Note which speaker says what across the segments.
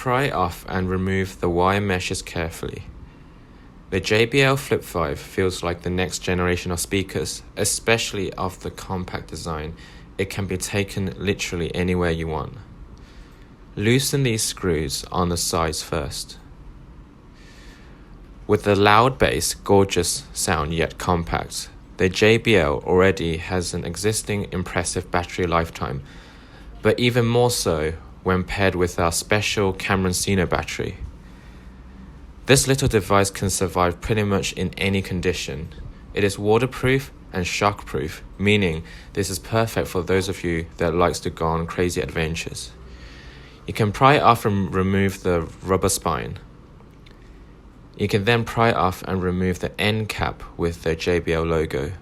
Speaker 1: Pry off and remove the wire meshes carefully. The JBL Flip 5 feels like the next generation of speakers, especially of the compact design. It can be taken literally anywhere you want. Loosen these screws on the sides first. With the loud bass, gorgeous sound yet compact, the JBL already has an existing impressive battery lifetime, but even more so when paired with our special Cameron Sino battery. This little device can survive pretty much in any condition. It is waterproof and shockproof, meaning this is perfect for those of you that likes to go on crazy adventures. You can pry off and remove the rubber spine. You can then pry off and remove the end cap with the JBL logo.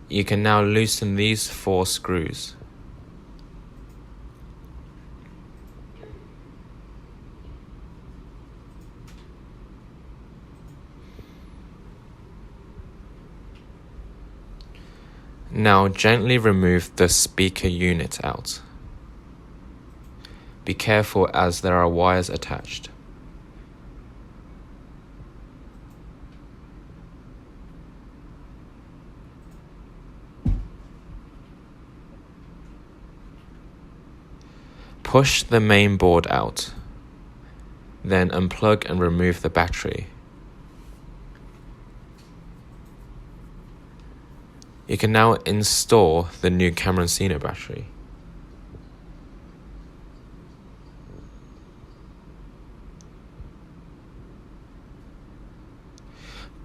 Speaker 1: You can now loosen these 4 screws. Now gently remove the speaker unit out. Be careful as there are wires attached. Push the main board out. Then unplug and remove the battery. You can now install the new Cameron Sino battery.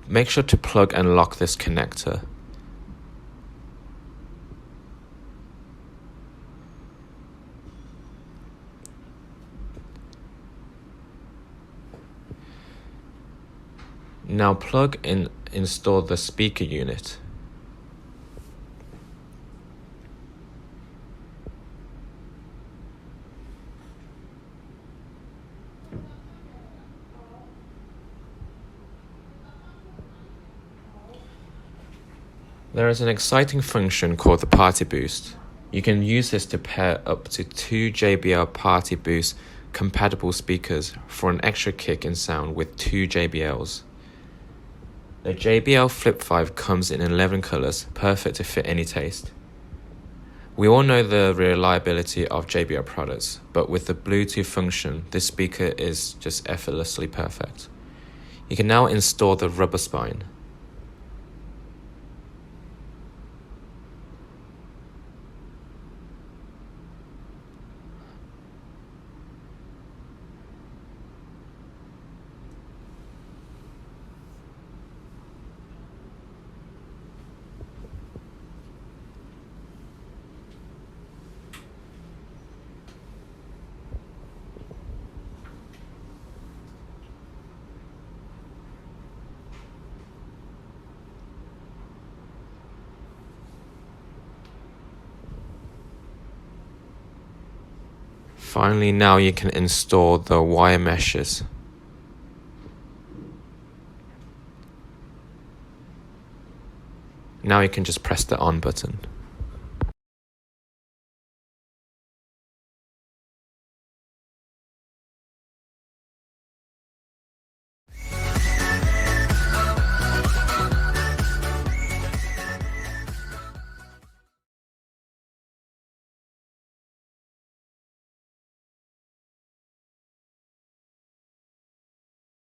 Speaker 1: Make sure to plug and lock this connector. Now plug and install the speaker unit. There is an exciting function called the Party Boost. You can use this to pair up to 2 JBL Party Boost compatible speakers for an extra kick in sound with 2 JBLs. The JBL Flip 5 comes in 11 colors, perfect to fit any taste. We all know the reliability of JBL products, but with the Bluetooth function, this speaker is just effortlessly perfect. You can now install the rubber spine. Finally, now you can install the wire meshes. Now you can just press the on button.